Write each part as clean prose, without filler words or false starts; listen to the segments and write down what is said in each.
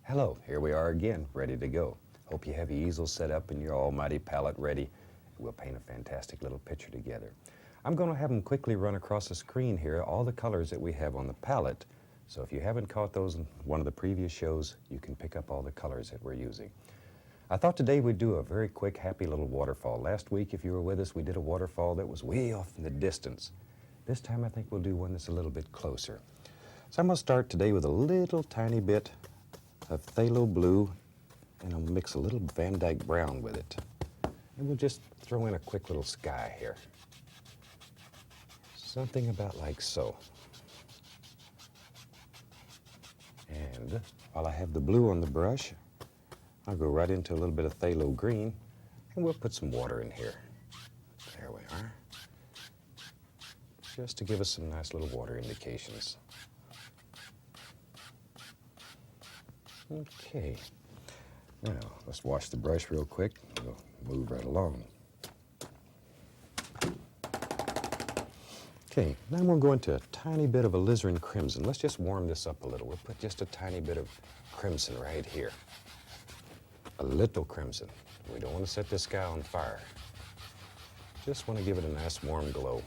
Hello, here we are again, ready to go. Hope you have your easel set up and your almighty palette ready. We'll paint a fantastic little picture together. I'm going to have them quickly run across the screen here, all the colors that we have on the palette. So if you haven't caught those in one of the previous shows, you can pick up all the colors that we're using. I thought today we'd do a very quick, happy little waterfall. Last week, if you were with us, we did a waterfall that was way off in the distance. This time I think we'll do one that's a little bit closer. So I'm going to start today with a little tiny bit of phthalo blue, and I'll mix a little Van Dyke brown with it. And we'll just throw in a quick little sky here. Something about like so. And while I have the blue on the brush, I'll go right into a little bit of phthalo green, and we'll put some water in here. There we are. Just to give us some nice little water indications. Okay, now let's wash the brush real quick. We'll move right along. Okay, now I'm going to go into a tiny bit of alizarin crimson. Let's just warm this up a little. We'll put just a tiny bit of crimson right here. A little crimson. We don't want to set this guy on fire. Just want to give it a nice warm glow.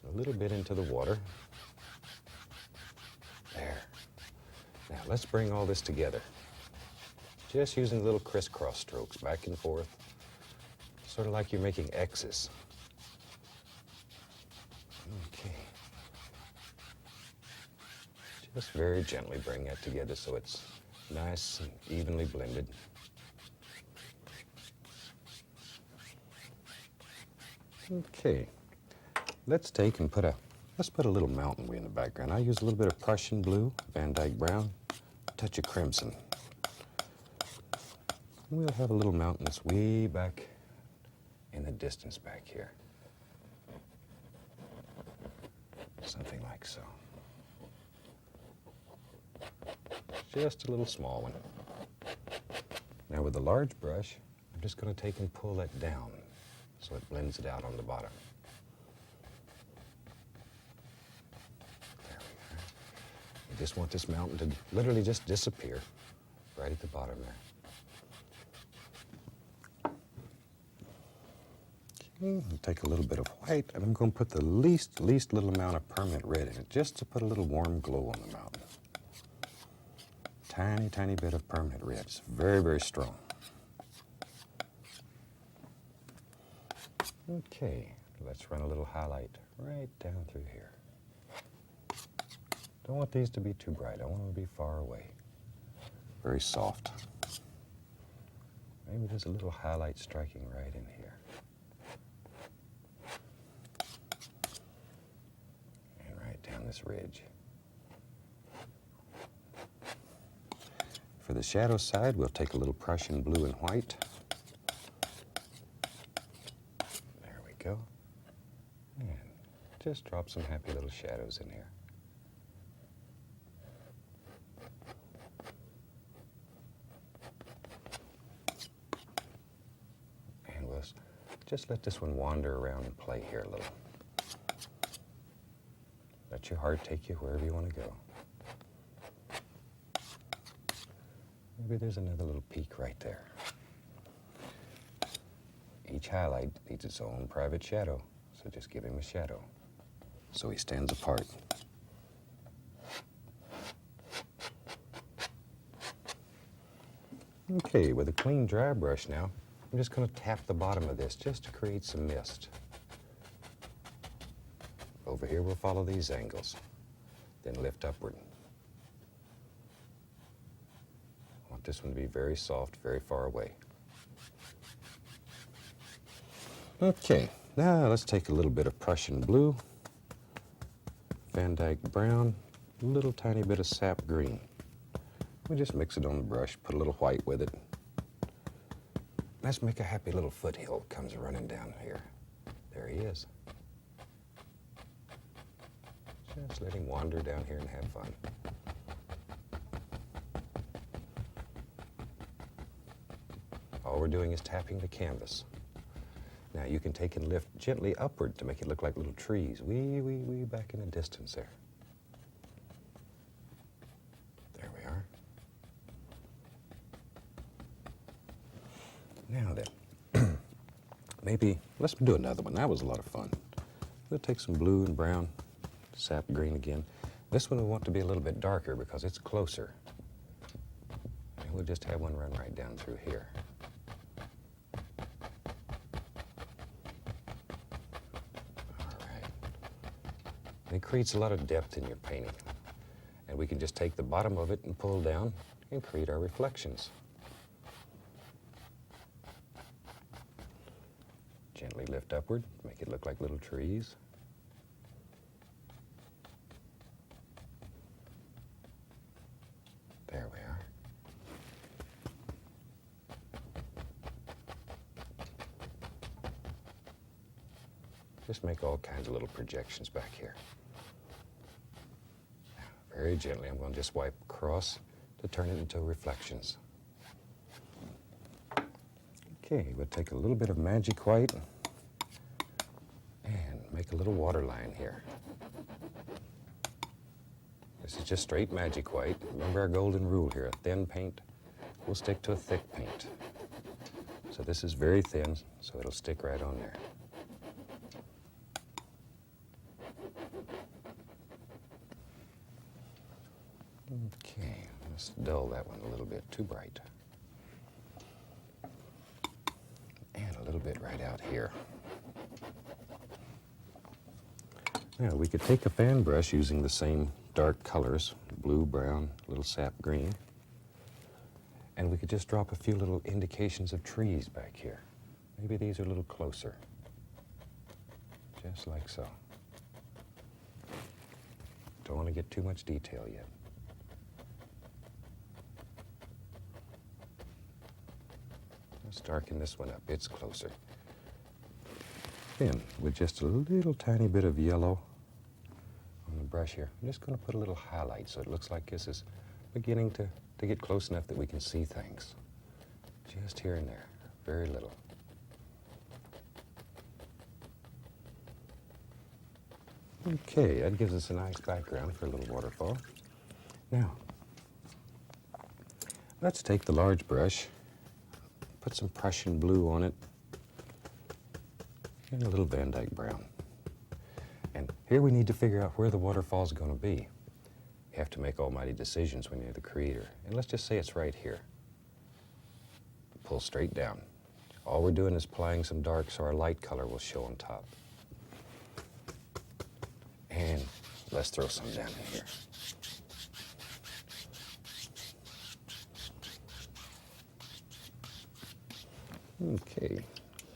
A little bit into the water. There. Now let's bring all this together. Just using little crisscross strokes back and forth, sort of like you're making X's. Okay. Just very gently bring that together so it's nice and evenly blended. Okay. Let's take and put a little mountain way in the background. I use a little bit of Prussian blue, Van Dyke brown, a touch of crimson. And we'll have a little mountain that's way back in the distance back here. Something like so. Just a little small one. Now with the large brush, I'm just going to take and pull that down so it blends it out on the bottom. I just want this mountain to literally just disappear right at the bottom there. Okay, I'll take a little bit of white, and I'm going to put the least little amount of permanent red in it, just to put a little warm glow on the mountain. Tiny bit of permanent red. It's very, very strong. Okay, let's run a little highlight right down through here. Don't want these to be too bright. I want them to be far away. Very soft. Maybe there's a little highlight striking right in here. And right down this ridge. For the shadow side, we'll take a little Prussian blue and white. There we go. And just drop some happy little shadows in here. Just let this one wander around and play here a little. Let your heart take you wherever you want to go. Maybe there's another little peak right there. Each highlight needs its own private shadow, so just give him a shadow so he stands apart. Okay, with a clean dry brush now, I'm just going to tap the bottom of this just to create some mist. Over here we'll follow these angles, then lift upward. I want this one to be very soft, very far away. Okay, now let's take a little bit of Prussian blue, Van Dyke brown, a little tiny bit of sap green. We just mix it on the brush, put a little white with it. Let's make a happy little foothill comes running down here. There he is. Just let him wander down here and have fun. All we're doing is tapping the canvas. Now you can take and lift gently upward to make it look like little trees, way back in the distance there. There we are. Now then, maybe let's do another one. That was a lot of fun. We'll take some blue and brown, sap green again. This one we want to be a little bit darker because it's closer. And we'll just have one run right down through here. All right. It creates a lot of depth in your painting. And we can just take the bottom of it and pull down and create our reflections. Gently lift upward, make it look like little trees. There we are. Just make all kinds of little projections back here. Very gently, I'm going to just wipe across to turn it into reflections. Okay, we'll take a little bit of magic white and make a little water line here. This is just straight magic white. Remember our golden rule here, a thin paint will stick to a thick paint. So this is very thin, so it'll stick right on there. Okay, let's dull that one a little bit, too bright. And a little bit right out here. Now we could take a fan brush using the same dark colors, blue, brown, little sap green, and we could just drop a few little indications of trees back here. Maybe these are a little closer, just like so. Don't want to get too much detail yet. Let's darken this one up, it's closer. Then, with just a little tiny bit of yellow on the brush here, I'm just going to put a little highlight so it looks like this is beginning to get close enough that we can see things. Just here and there, very little. Okay, that gives us a nice background for a little waterfall. Now, let's take the large brush, put some Prussian blue on it, and a little Van Dyke brown. And here we need to figure out where the waterfall is going to be. You have to make almighty decisions when you're the creator. And let's just say it's right here. Pull straight down. All we're doing is applying some dark so our light color will show on top. And let's throw some down in here. Okay,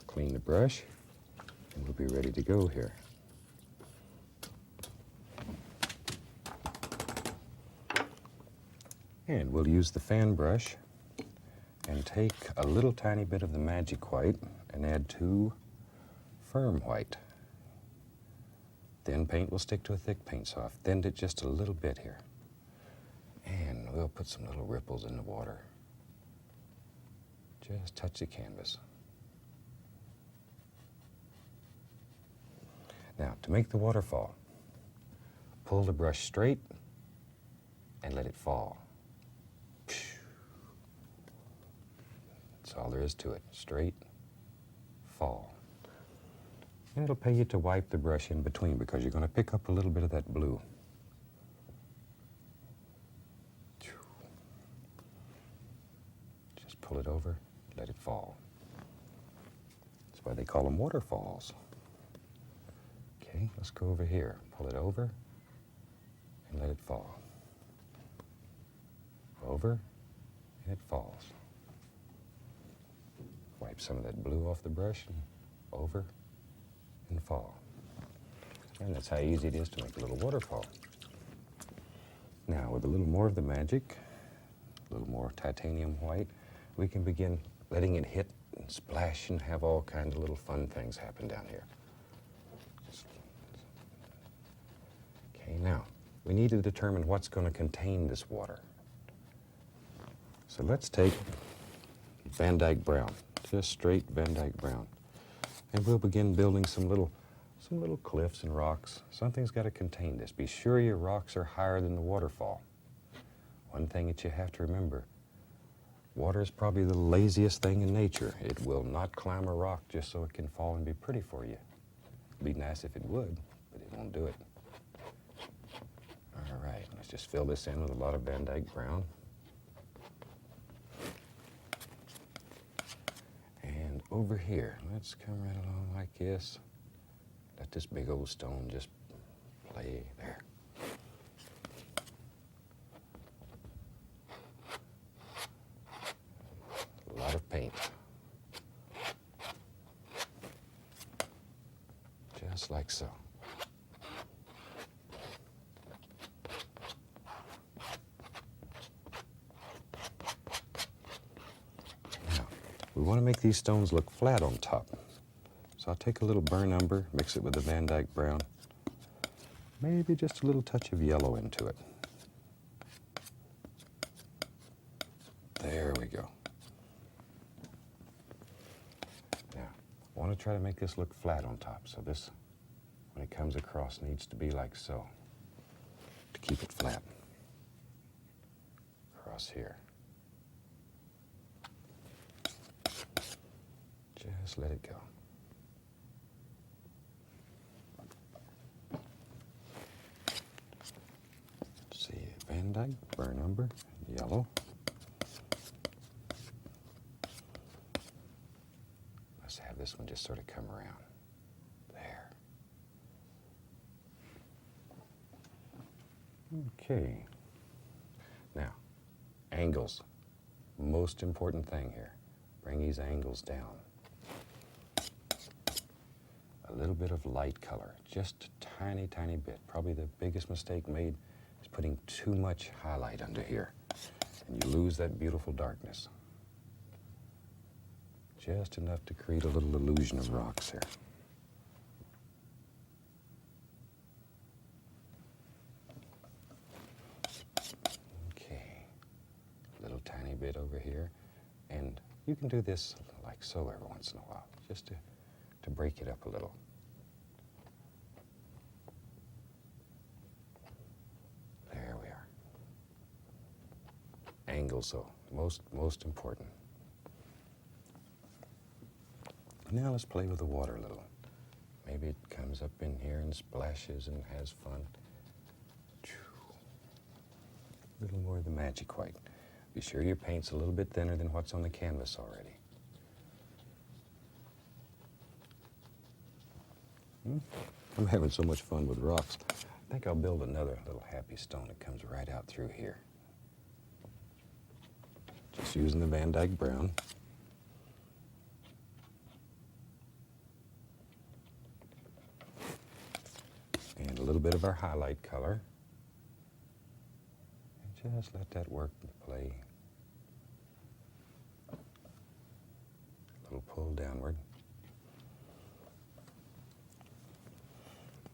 clean the brush, and we'll be ready to go here. And we'll use the fan brush and take a little tiny bit of the magic white and add 2 firm white. Thin paint will stick to a thick paint, so I've thinned it just a little bit here. And we'll put some little ripples in the water. Just touch the canvas. Now, to make the waterfall, pull the brush straight and let it fall. That's all there is to it. Straight, fall. And it'll pay you to wipe the brush in between because you're going to pick up a little bit of that blue. Just pull it over, let it fall. That's why they call them waterfalls. Okay, let's go over here. Pull it over and let it fall. Over and it falls. Wipe some of that blue off the brush and over and fall. And that's how easy it is to make a little waterfall. Now, with a little more of the magic, a little more titanium white, we can begin letting it hit and splash and have all kinds of little fun things happen down here. Okay, now, we need to determine what's going to contain this water. So let's take Van Dyke brown, just straight Van Dyke brown. And we'll begin building some little cliffs and rocks. Something's got to contain this. Be sure your rocks are higher than the waterfall. One thing that you have to remember, Water is probably the laziest thing in nature. It will not climb a rock just so it can fall and be pretty for you. It'd be nice if it would, but it won't do it. All right, let's just fill this in with a lot of Van Dyke brown. And over here, let's come right along like this. Let this big old stone just play there. A lot of paint. Just like so. Now, we want to make these stones look flat on top. So I'll take a little burnt umber, mix it with the Van Dyke brown, maybe just a little touch of yellow into it. There we go. Now, I want to try to make this look flat on top. So this, when it comes across, needs to be like so, to keep it flat. Across here. Just let it go. Let's see, Van Dyke, burnt umber, yellow. Let's have this one just sort of come around. There. Okay. Now, angles. Most important thing here. Bring these angles down. A little bit of light color, just a tiny, tiny bit. Probably the biggest mistake made is putting too much highlight under here. And you lose that beautiful darkness. Just enough to create a little illusion of rocks here. Okay, little tiny bit over here. And you can do this like so every once in a while, just to break it up a little. There we are. Angles, so most important. Now let's play with the water a little. Maybe it comes up in here and splashes and has fun. A little more of the magic white. Be sure your paint's a little bit thinner than what's on the canvas already. I'm having so much fun with rocks. I think I'll build another little happy stone that comes right out through here. Just using the Van Dyke brown. And a little bit of our highlight color. And just let that work and play. A little pull downward.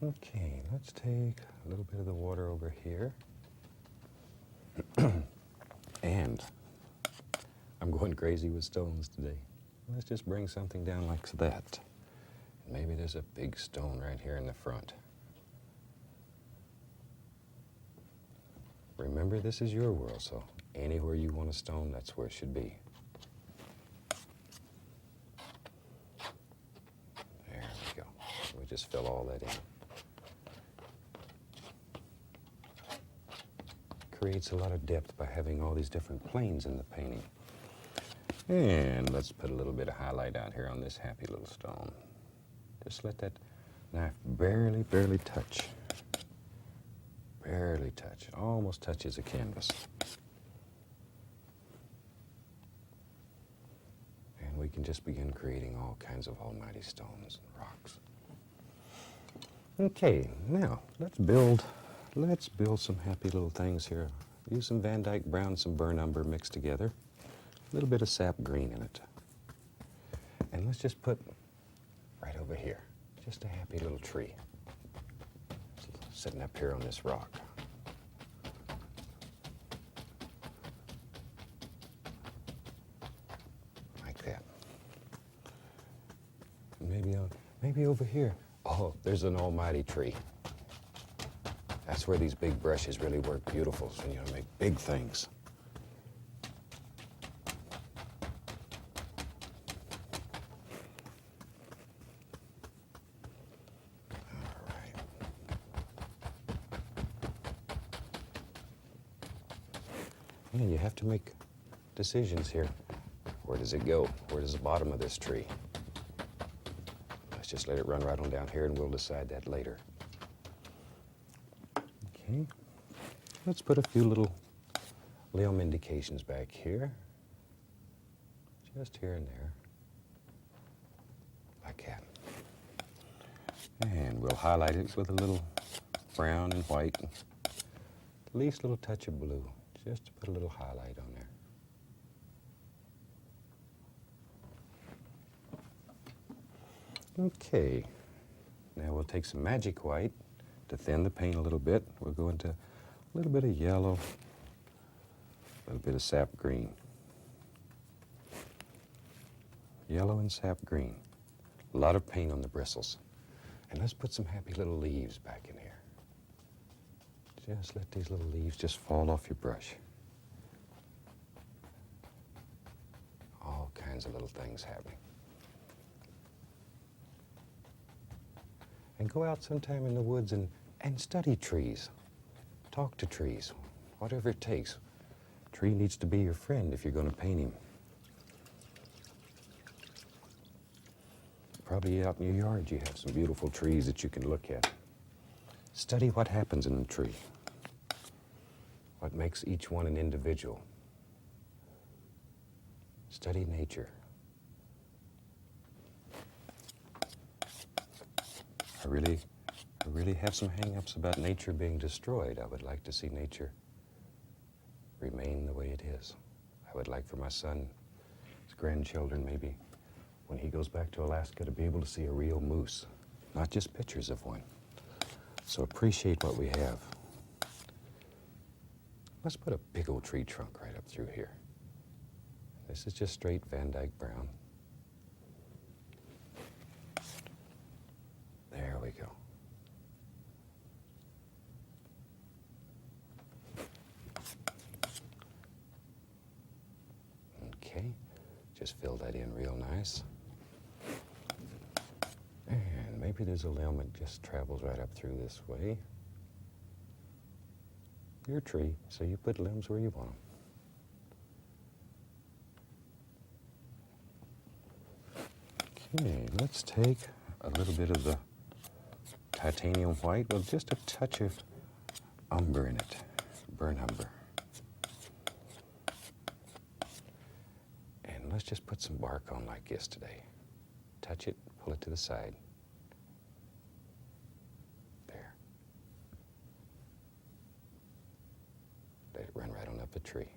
Okay, let's take a little bit of the water over here. And I'm going crazy with stones today. Let's just bring something down like that. Maybe there's a big stone right here in the front. Remember, this is your world, so anywhere you want a stone, that's where it should be. There we go. We just fill all that in. Creates a lot of depth by having all these different planes in the painting. And let's put a little bit of highlight out here on this happy little stone. Just let that knife barely touch. Barely touch. Almost touches the canvas. And we can just begin creating all kinds of almighty stones and rocks. Okay, now let's build some happy little things here. Use some Van Dyke brown, some burnt umber mixed together. A little bit of sap green in it. And let's just put right over here, just a happy little tree sitting up here on this rock. Like that. Maybe over here. Oh, there's an almighty tree. That's where these big brushes really work beautiful, so you know, make big things. And you have to make decisions here. Where does it go? Where does the bottom of this tree? Let's just let it run right on down here and we'll decide that later. Okay, let's put a few little limb indications back here. Just here and there. Like that. And we'll highlight it with a little brown and white. At least a little touch of blue, just to put a little highlight on there. Okay, now we'll take some magic white to thin the paint a little bit. We'll go into a little bit of yellow, a little bit of sap green. Yellow and sap green. A lot of paint on the bristles. And let's put some happy little leaves back in here. Just let these little leaves just fall off your brush. All kinds of little things happening. And go out sometime in the woods and study trees. Talk to trees, whatever it takes. Tree needs to be your friend if you're going to paint him. Probably out in your yard you have some beautiful trees that you can look at. Study what happens in the tree. What makes each one an individual. Study nature. I really have some hang-ups about nature being destroyed. I would like to see nature remain the way it is. I would like for my son, his grandchildren maybe, when he goes back to Alaska, to be able to see a real moose, not just pictures of one. So appreciate what we have. Let's put a big old tree trunk right up through here. This is just straight Van Dyke brown. There we go. Okay, just fill that in real nice. And maybe there's a limb that just travels right up through this way. Your tree, so you put limbs where you want them. Okay, let's take a little bit of the titanium white with just a touch of umber in it, burnt umber. And let's just put some bark on like this today. Touch it, pull it to the side. There. Let it run right on up the tree.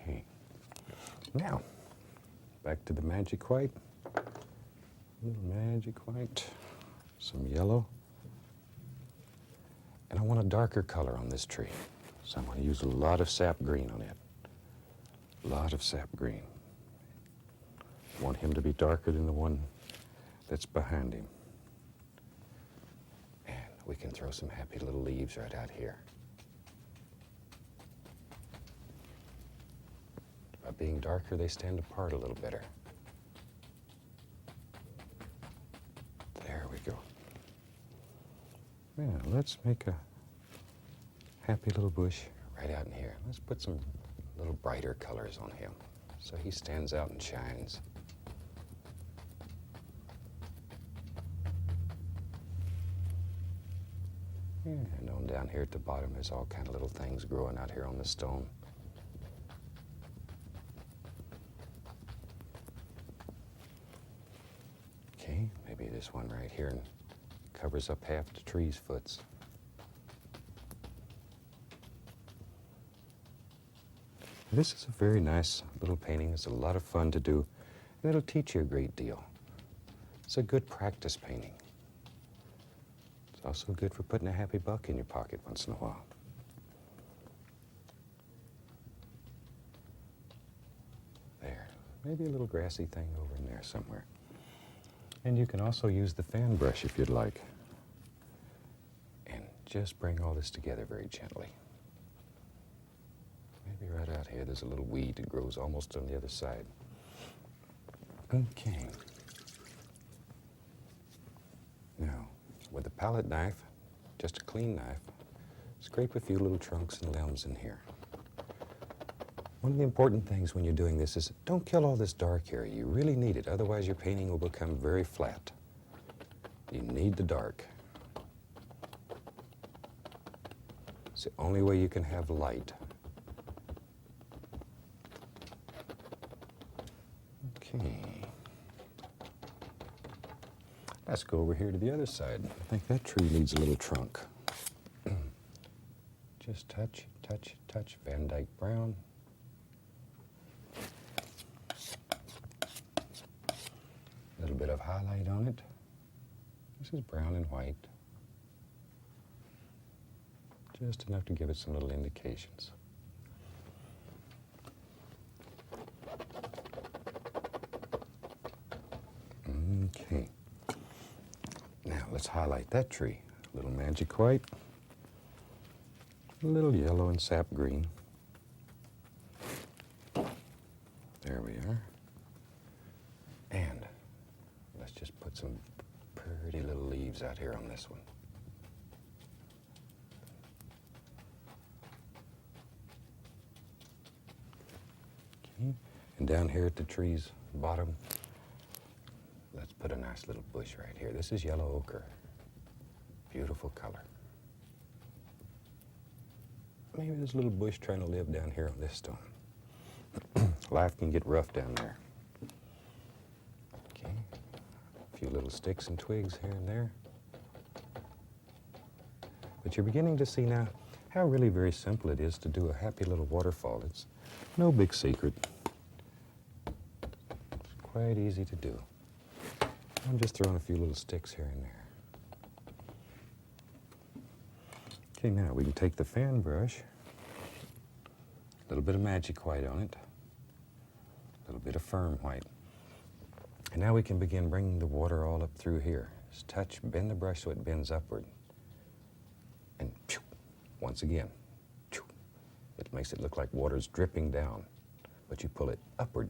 Okay. Now, back to the magic white. A little magic white, some yellow. And I want a darker color on this tree. So I'm going to use a lot of sap green on it. A lot of sap green. I want him to be darker than the one that's behind him. And we can throw some happy little leaves right out here. By being darker, they stand apart a little better. There we go. Yeah, let's make a happy little bush right out in here. Let's put some little brighter colors on him so he stands out and shines. Yeah, and on down here at the bottom, there's all kind of little things growing out here on the stone. Okay, maybe this one right here covers up half the tree's foots. This is a very nice little painting. It's a lot of fun to do, and it'll teach you a great deal. It's a good practice painting. It's also good for putting a happy buck in your pocket once in a while. There, maybe a little grassy thing over in there somewhere. And you can also use the fan brush if you'd like. And just bring all this together very gently. Maybe right out here, there's a little weed that grows almost on the other side. Okay. Now, with a palette knife, just a clean knife, Scrape a few little trunks and limbs in here. One of the important things when you're doing this is don't kill all this dark area. You really need it, otherwise your painting will become very flat. You need the dark. It's the only way you can have light. Okay. Let's go over here to the other side. I think that tree needs a little trunk. Just touch, touch, touch Van Dyke brown. A little bit of highlight on it. This is brown and white. Just enough to give it some little indications. Okay. Now let's highlight that tree. A little magic white. A little yellow and sap green. There we are. And let's just put some pretty little leaves out here on this one. Okay. And down here at the tree's bottom, let's put a nice little bush right here. This is yellow ochre. Beautiful color. Maybe there's a little bush trying to live down here on this stone. Life can get rough down there. Okay, a few little sticks and twigs here and there. But you're beginning to see now how really very simple it is to do a happy little waterfall. It's no big secret. It's quite easy to do. I'm just throwing a few little sticks here and there. Okay, now we can take the fan brush, a little bit of magic white on it, a little bit of firm white. And now we can begin bringing the water all up through here. Just touch, bend the brush so it bends upward. And phew, once again, phew, it makes it look like water's dripping down, but you pull it upward.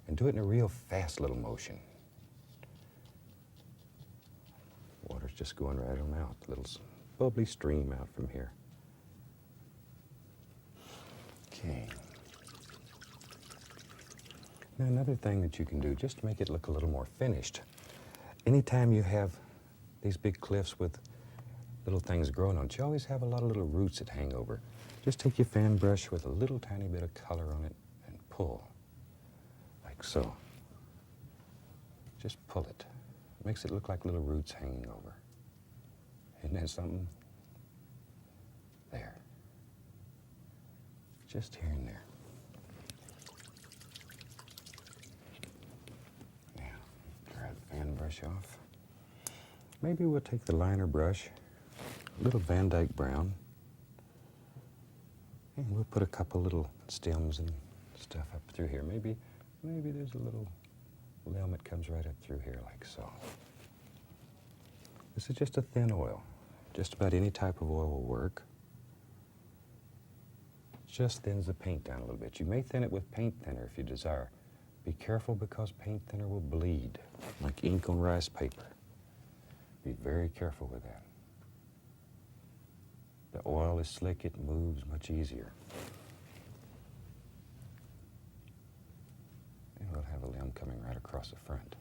And do it in a real fast little motion. Water's just going right on out, a little bubbly stream out from here. Okay. Now another thing that you can do, just to make it look a little more finished, anytime you have these big cliffs with little things growing on it, you always have a lot of little roots that hang over. Just take your fan brush with a little tiny bit of color on it and pull, like so. Just pull it. It makes it look like little roots hanging over. Isn't that something? There. Just here and there. Now, dry the fan brush off. Maybe we'll take the liner brush, a little Van Dyke brown, and we'll put a couple little stems and stuff up through here. Maybe there's a little limb that comes right up through here like so. This is just a thin oil. Just about any type of oil will work. Just thins the paint down a little bit. You may thin it with paint thinner if you desire. Be careful because paint thinner will bleed, like ink on rice paper. Be very careful with that. The oil is slick, it moves much easier. And we'll have a limb coming right across the front.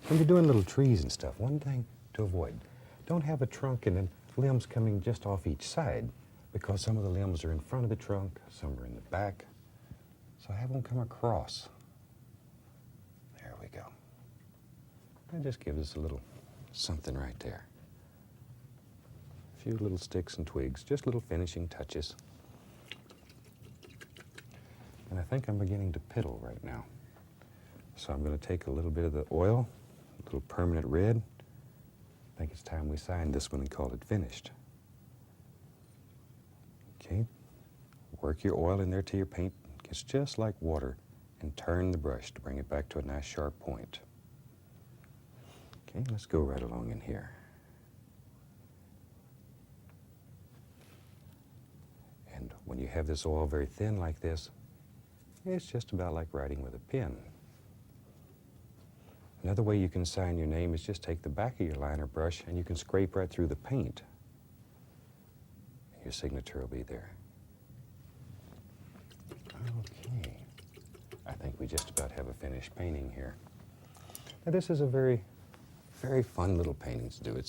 When you're doing little trees and stuff, one thing to avoid, don't have a trunk and then limbs coming just off each side, because some of the limbs are in front of the trunk, some are in the back. So have them come across. There we go. That just gives us a little something right there. A few little sticks and twigs, just little finishing touches. And I think I'm beginning to piddle right now. So I'm going to take a little bit of the oil, a little permanent red. I think it's time we signed this one and called it finished. Okay, work your oil in there till your paint gets just like water and turn the brush to bring it back to a nice sharp point. Okay, let's go right along in here. And when you have this oil very thin like this, it's just about like writing with a pen. Another way you can sign your name is just take the back of your liner brush and you can scrape right through the paint. your signature will be there. Okay. I think we just about have a finished painting here. Now this is a very, very fun little painting to do.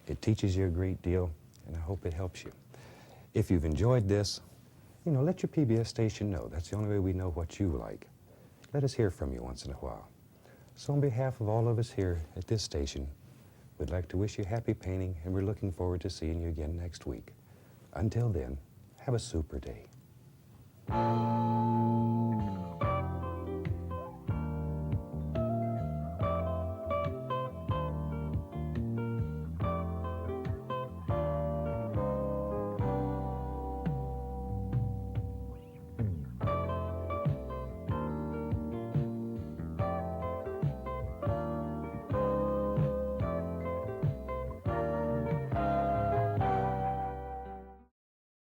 It teaches you a great deal, and I hope it helps you. If you've enjoyed this, let your PBS station know. That's the only way we know what you like. Let us hear from you once in a while. So on behalf of all of us here at this station, we'd like to wish you happy painting, and we're looking forward to seeing you again next week. Until then, have a super day.